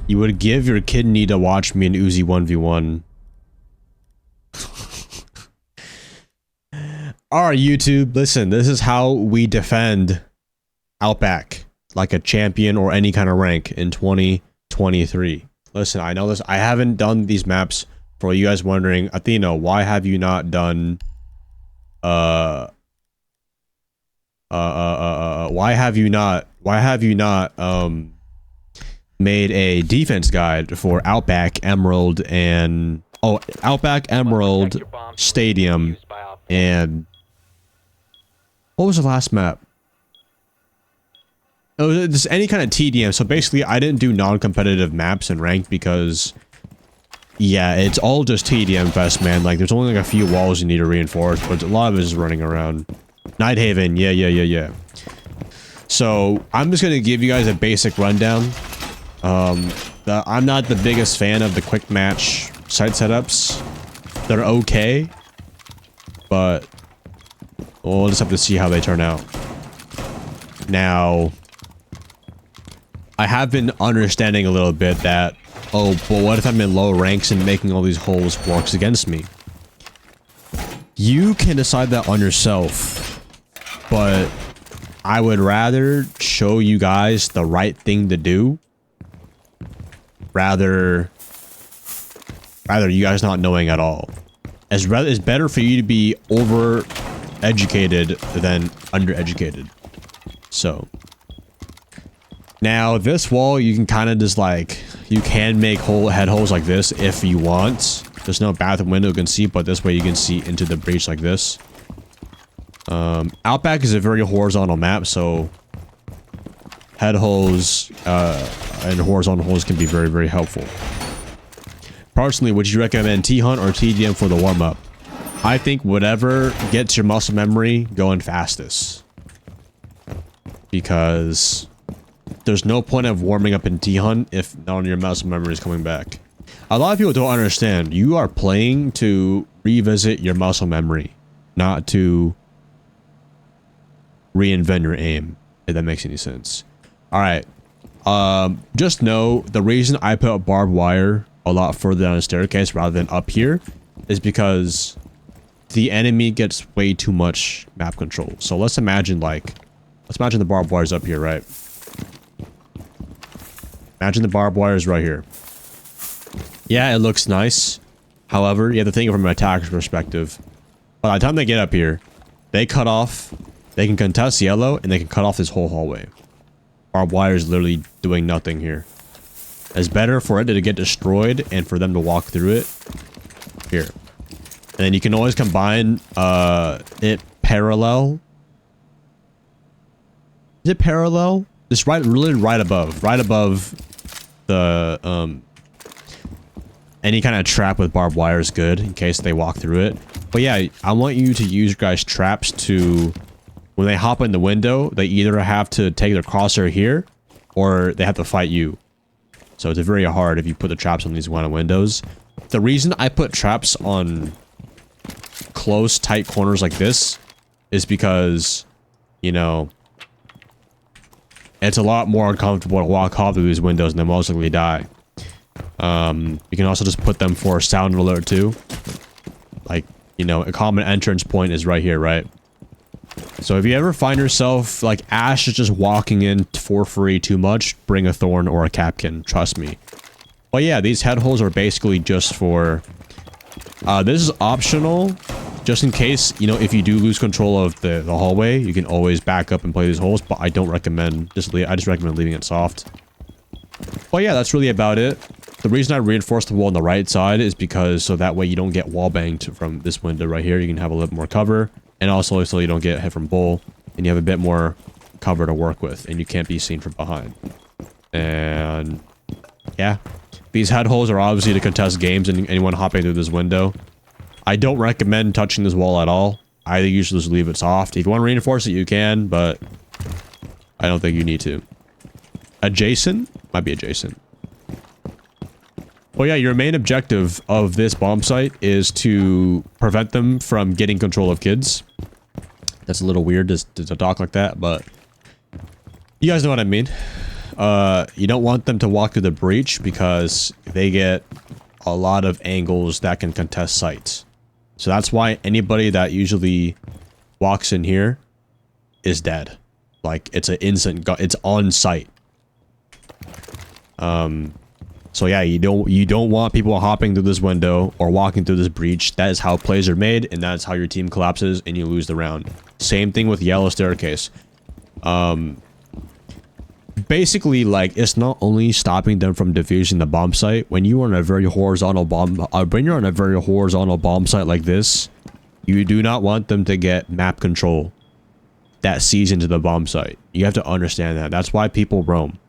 You would give your kidney to watch me and Uzi 1v1. Alright, YouTube, listen, this is how we defend Outback like a champion or any kind of rank in 2023. Listen, I know this. I haven't done these maps. For you guys wondering, Athieno, why have you not done why have you not made a defense guide for Outback, Emerald, and Outback, Emerald, Stadium, and what was the last map? Oh, just any kind of TDM. So basically, I didn't do non-competitive maps and ranked because, yeah, it's all just TDM fest, man. Like, there's only like a few walls you need to reinforce, but a lot of it is running around. Nighthaven, yeah. So I'm just gonna give you guys a basic rundown. I'm not the biggest fan of the quick match site setups. They're okay, but we'll just have to see how they turn out. Now, I have been understanding a little bit that, oh, but what if I'm in low ranks and making all these holes works against me? You can decide that on yourself, but I would rather show you guys the right thing to do rather you guys not knowing at all. It's better for you to be over-educated than under-educated. So now this wall, you can kind of just like, you can make head holes like this if you want. There's no bathroom window you can see, but this way you can see into the breach like this. Outback is a very horizontal map, so head holes and horizontal holes can be very, very helpful. Personally, would you recommend T-Hunt or TDM for the warm-up? I think whatever gets your muscle memory going fastest. Because there's no point of warming up in T-Hunt if none of your muscle memory is coming back. A lot of people don't understand. You are playing to revisit your muscle memory, not to reinvent your aim, if that makes any sense. Alright. Just know the reason I put barbed wire a lot further down the staircase rather than up here is because the enemy gets way too much map control. So let's imagine the barbed wire's up here, right? Imagine the barbed wire is right here. Yeah, it looks nice. However, you have to think from an attacker's perspective. By the time they get up here, they cut off, they can contest yellow, and they can cut off this whole hallway. Barbed wire is literally doing nothing here. It's better for it to get destroyed and for them to walk through it here. And then you can always combine it parallel. Is it parallel? Just really right above the any kind of trap with barbed wire is good in case they walk through it. But yeah, I want you to use your guys' traps to, when they hop in the window, they either have to take their crosshair here or they have to fight you. So it's very hard if you put the traps on these kind of windows. The reason I put traps on close, tight corners like this is because, you know, it's a lot more uncomfortable to walk off through these windows and then most likely die. You can also just put them for sound alert too. Like, you know, a common entrance point is right here, right? So if you ever find yourself like Ash is just walking in for free too much, bring a thorn or a capkin, trust me. But yeah, these head holes are basically just for this is optional just in case, you know, if you do lose control of the hallway, you can always back up and play these holes, but I don't recommend I just recommend leaving it soft. But yeah, that's really about it. The reason I reinforced the wall on the right side is because so that way you don't get wall banged from this window right here. You can have a little more cover. And also so you don't get hit from bull. And you have a bit more cover to work with. And you can't be seen from behind. And yeah. These head holes are obviously to contest games and anyone hopping through this window. I don't recommend touching this wall at all. I usually just leave it soft. If you want to reinforce it, you can. But I don't think you need to. Adjacent? Might be adjacent. Well, yeah, your main objective of this bomb site is to prevent them from getting control of kids. That's a little weird to talk like that, but you guys know what I mean. You don't want them to walk through the breach because they get a lot of angles that can contest sights. So that's why anybody that usually walks in here is dead. Like, it's an instant, it's on sight. So yeah, you don't want people hopping through this window or walking through this breach. That is how plays are made, and that's how your team collapses and you lose the round. Same thing with yellow staircase. Basically, like, it's not only stopping them from defusing the bomb site. When you are on a very horizontal bomb, site like this, you do not want them to get map control that sees into the bomb site. You have to understand that. That's why people roam.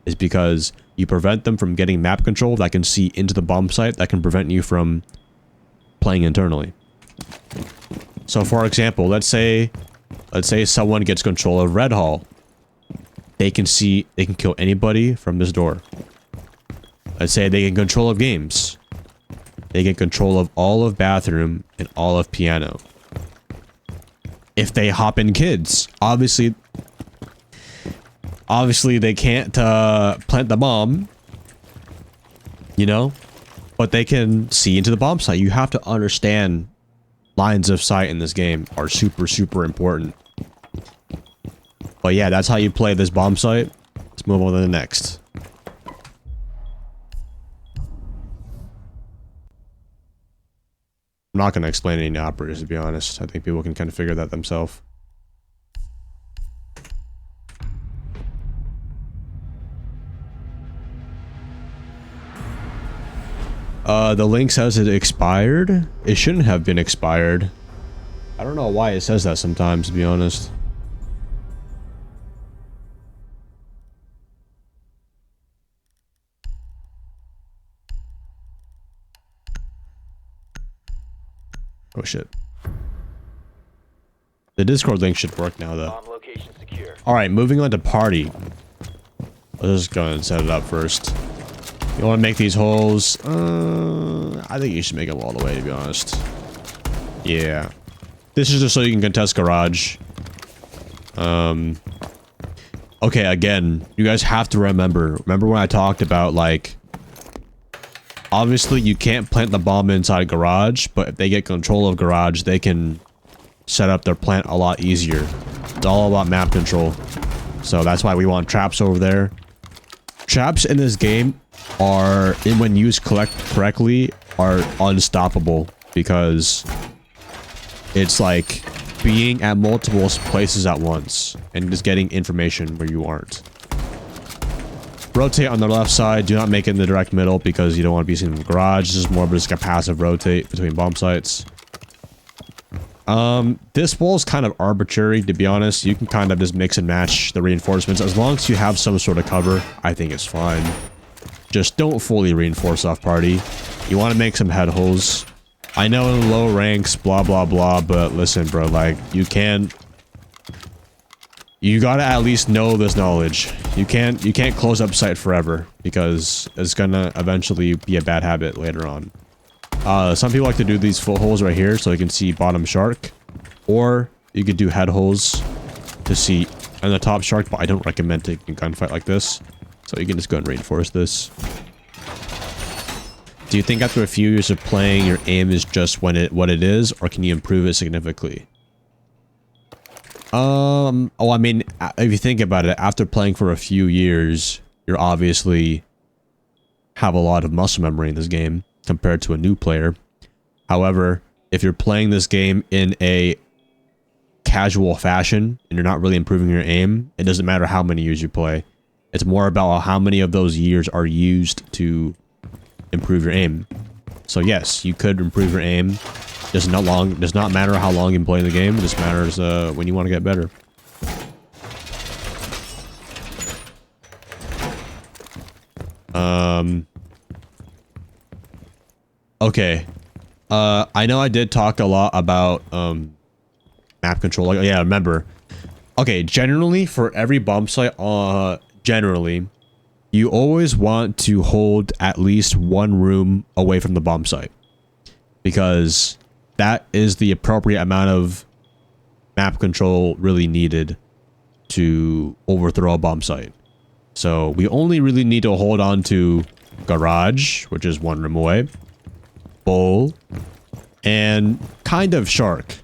Is because you prevent them from getting map control that can see into the bomb site that can prevent you from playing internally. So for example, let's say someone gets control of Red Hall. They can kill anybody from this door. Let's say they get control of games. They get control of all of bathroom and all of piano. If they hop in kids, obviously they can't plant the bomb, you know, but they can see into the bomb site. You have to understand lines of sight in this game are super, super important. But yeah, that's how you play this bomb site. Let's move on to the next. I'm not going to explain any operators, to be honest. I think people can kind of figure that themselves. The link says it expired. It shouldn't have been expired. I don't know why it says that sometimes, to be honest. Oh shit. The Discord link should work now, though. Alright, moving on to party. Let's just go ahead and set it up first. You want to make these holes? I think you should make them all the way, to be honest. Yeah. This is just so you can contest garage. Okay, again, you guys have to remember when I talked about, like, obviously you can't plant the bomb inside garage, but if they get control of garage, they can set up their plant a lot easier. It's all about map control. So that's why we want traps over there. Traps in this game are, when used correctly, are unstoppable, because it's like being at multiple places at once and just getting information where you aren't. Rotate on the left side. Do not make it in the direct middle because you don't want to be seen in the garage. This is more of just a passive rotate between bomb sites. This wall is kind of arbitrary, to be honest. You can kind of just mix and match the reinforcements. As long as you have some sort of cover, I think it's fine. Just don't fully reinforce off party. You want to make some head holes. I know in low ranks, blah, blah, blah, but listen, bro, like, you gotta at least know this knowledge. You can't close up sight forever, because it's gonna eventually be a bad habit later on. Some people like to do these full holes right here so you can see bottom shark, or you could do head holes to see on the top shark, but I don't recommend taking a gunfight like this. So you can just go and reinforce this. Do you think after a few years of playing, your aim is just what it is, or can you improve it significantly? Oh, I mean, if you think about it, after playing for a few years, you're obviously have a lot of muscle memory in this game compared to a new player. However, if you're playing this game in a casual fashion and you're not really improving your aim, it doesn't matter how many years you play. It's more about how many of those years are used to improve your aim. So yes, you could improve your aim. Does not matter how long you play the game. It just matters when you want to get better. Okay. I know I did talk a lot about map control. Like, yeah, remember. Okay, generally for every bomb site, generally, you always want to hold at least one room away from the bomb site, because that is the appropriate amount of map control really needed to overthrow a bomb site. So we only really need to hold on to garage, which is 1 room away, bowl, and kind of shark.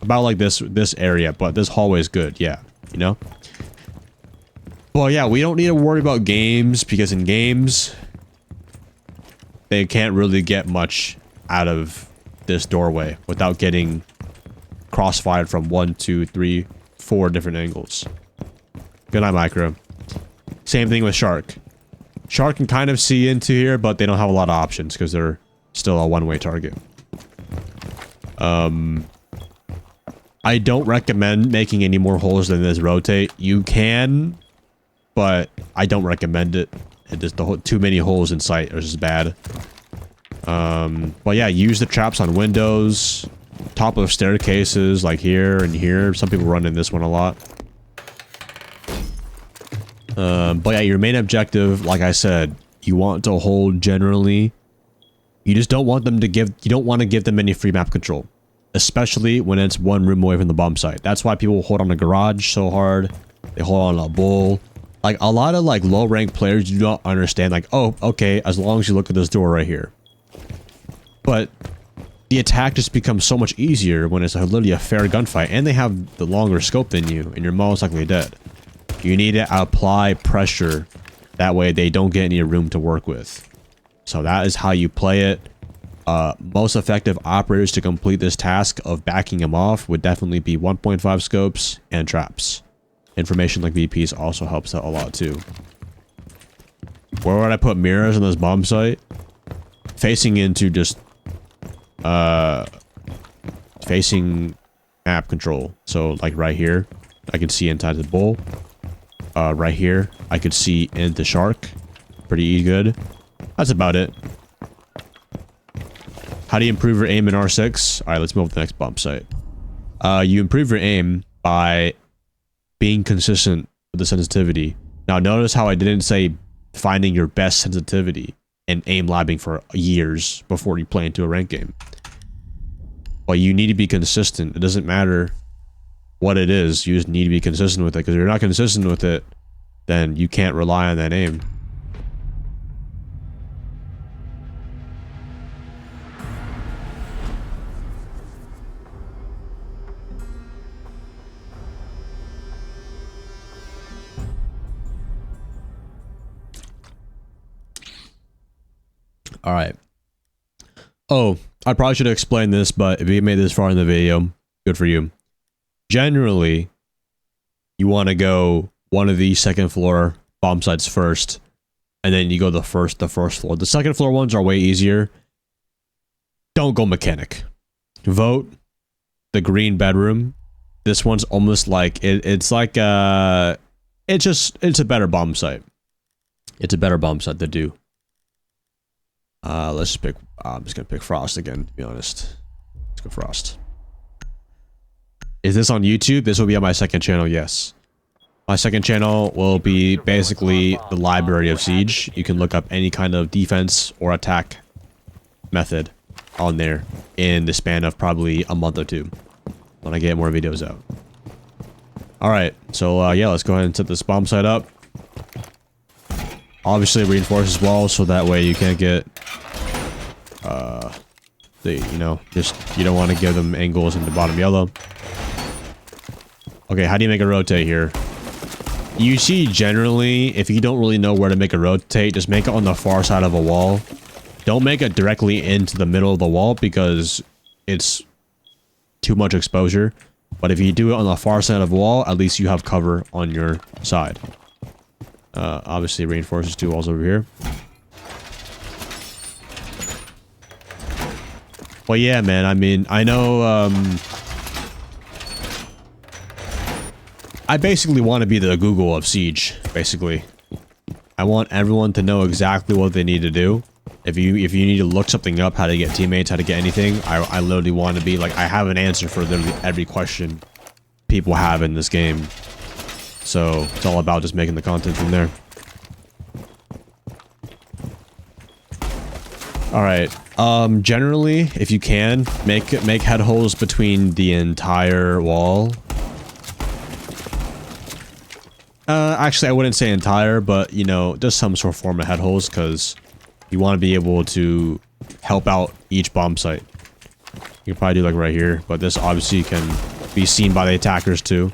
About like this area, but this hallway is good. Yeah, you know? Well, yeah, we don't need to worry about games because in games, they can't really get much out of this doorway without getting crossfired from 1, 2, 3, 4 different angles. Good night, Micro. Same thing with Shark. Shark can kind of see into here, but they don't have a lot of options because they're still a one-way target. I don't recommend making any more holes than this rotate. You can, but I don't recommend it. There's too many holes in sight is just bad. But yeah, use the traps on windows, top of staircases like here and here. Some people run in this one a lot. But yeah, your main objective, like I said, you want to hold generally. You just don't want them to you don't want to give them any free map control. Especially when it's 1 room away from the bomb site. That's why people hold on a garage so hard. They hold on a bull. Like, a lot of, like, low-ranked players do not understand, like, oh, okay, as long as you look at this door right here. But the attack just becomes so much easier when it's literally a fair gunfight, and they have the longer scope than you, and you're most likely dead. You need to apply pressure. That way they don't get any room to work with. So that is how you play it. Most effective operators to complete this task of backing them off would definitely be 1.5 scopes and traps. Information like VPs also helps out a lot too. Where would I put mirrors on this bomb site? Facing into just facing map control. So like right here, I can see inside the bull. Right here, I could see into shark. Pretty good. That's about it. How do you improve your aim in R6? Alright, let's move to the next bomb site. You improve your aim by being consistent with the sensitivity. Now notice how I didn't say finding your best sensitivity and aim labbing for years before you play into a ranked game. But you need to be consistent. It doesn't matter what it is, you just need to be consistent with it, because if you're not consistent with it, then you can't rely on that aim. All right. Oh, I probably should have explained this, but if you made this far in the video, good for you. Generally, you want to go one of these second floor bomb sites first, and then you go the first floor. The second floor ones are way easier. Don't go mechanic. Vote the green bedroom. This one's almost like it's like it's a better bomb site. It's a better bomb site to do. Let's just pick, I'm just gonna pick Frost again, to be honest. Let's go Frost. Is this on YouTube? This will be on my second channel, yes. My second channel will be basically the library of Siege. You can look up any kind of defense or attack method on there in the span of probably a month or two when I get more videos out. Alright, so yeah, let's go ahead and set this bomb site up. Obviously reinforce as well, so that way you can't get you know, just you don't want to give them angles in the bottom yellow. Okay, how do you make a rotate here? You see, generally, if you don't really know where to make a rotate, just make it on the far side of a wall. Don't make it directly into the middle of the wall because it's too much exposure. But if you do it on the far side of the wall, at least you have cover on your side. Obviously reinforces 2 walls over here. Well, yeah, man, I mean, I know, I basically want to be the Google of Siege, basically. I want everyone to know exactly what they need to do. If you need to look something up, how to get teammates, how to get anything, I literally want to be like, I have an answer for literally every question people have in this game. So, it's all about just making the content from there. Alright, generally, if you can, make head holes between the entire wall. Actually, I wouldn't say entire, but, you know, just some sort of form of head holes, because you want to be able to help out each bomb site. You can probably do like right here, but this obviously can be seen by the attackers too.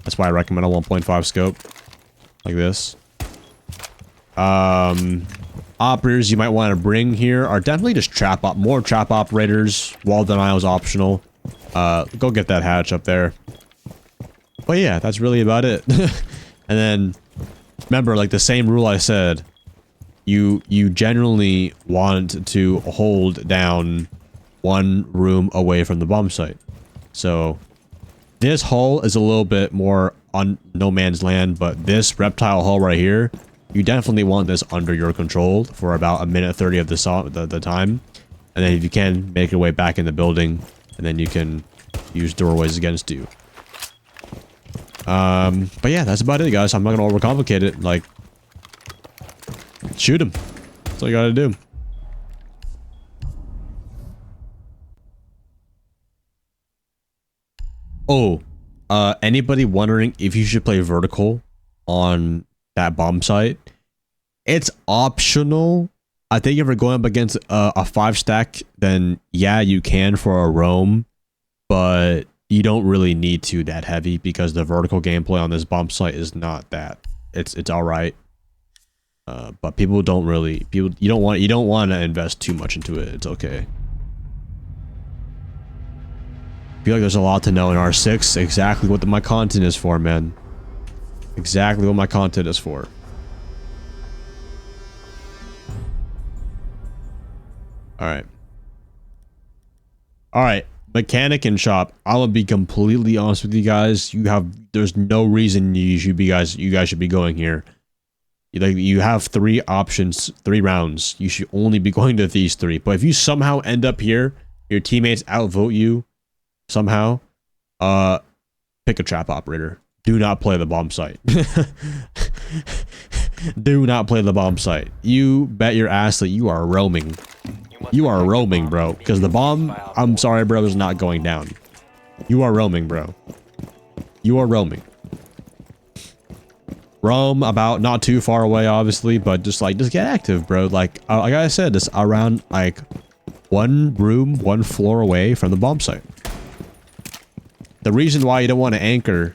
That's why I recommend a 1.5 scope. Like this. Operators you might want to bring here are definitely just more trap operators. Wall denial is optional. Go get that hatch up there. But yeah, that's really about it. And then, remember, like the same rule I said, you generally want to hold down one room away from the bomb site. So, this hull is a little bit more on no man's land, but this reptile hull right here, you definitely want this under your control for about a minute 30 of the time. And then if you can, make your way back in the building, and then you can use doorways against you. But yeah, that's about it, guys. I'm not gonna overcomplicate it. Like, shoot him. That's all you gotta do. Oh, anybody wondering if you should play vertical on that bomb site? It's optional. I think if you're going up against a 5 stack, then yeah, you can for a roam, but you don't really need to that heavy because the vertical gameplay on this bomb site is not that. It's all right. But people don't really, you don't want to invest too much into it. It's okay. I feel like there's a lot to know in R6. Exactly what my content is for, man. Exactly what my content is for. Alright. Alright. Mechanic and shop. I'm gonna be completely honest with you guys. There's no reason you guys should be going here. You have 3 options, 3 rounds. You should only be going to these 3. But if you somehow end up here, your teammates outvote you somehow, pick a trap operator. Do not play the bomb site. Do not play the bomb site. You bet your ass that you are roaming. You are roaming, bro. Because the bomb, I'm sorry, bro, is not going down. You are roaming, bro. You are roaming. Roam about not too far away, obviously, but just get active, bro. Like I said, just around like 1 room, 1 floor away from the bomb site. The reason why you don't want to anchor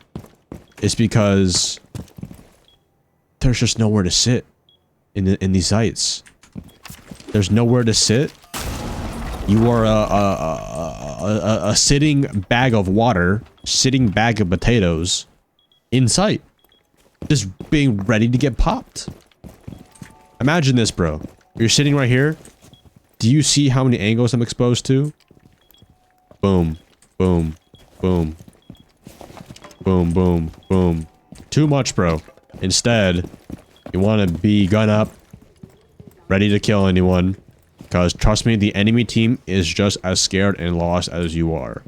is because there's just nowhere to sit in these sites. There's nowhere to sit. You are a sitting bag of water, sitting bag of potatoes in sight. Just being ready to get popped. Imagine this, bro. You're sitting right here. Do you see how many angles I'm exposed to? Boom. Boom. Boom. Boom, boom, boom. Too much, bro. Instead, you want to be gun up, ready to kill anyone. Because trust me, the enemy team is just as scared and lost as you are.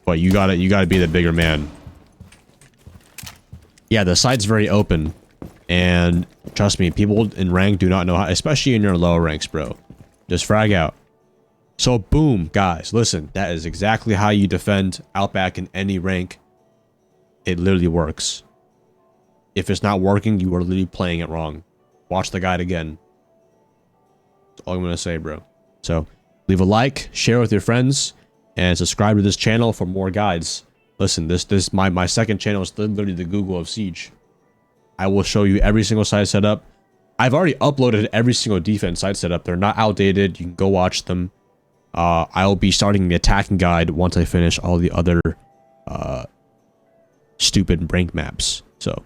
But you gotta be the bigger man. Yeah, the site's very open. And trust me, people in rank do not know how, especially in your lower ranks, bro. Just frag out. So boom, guys, listen, that is exactly how you defend Outback in any rank. It literally works. If it's not working, you are literally playing it wrong. Watch the guide again. That's all I'm gonna say, bro. So, leave a like, share with your friends, and subscribe to this channel for more guides. Listen, my second channel is literally the Google of Siege. I will show you every single site setup. I've already uploaded every single defense site setup. They're not outdated. You can go watch them. I'll be starting the attacking guide once I finish all the other stupid rank maps. So,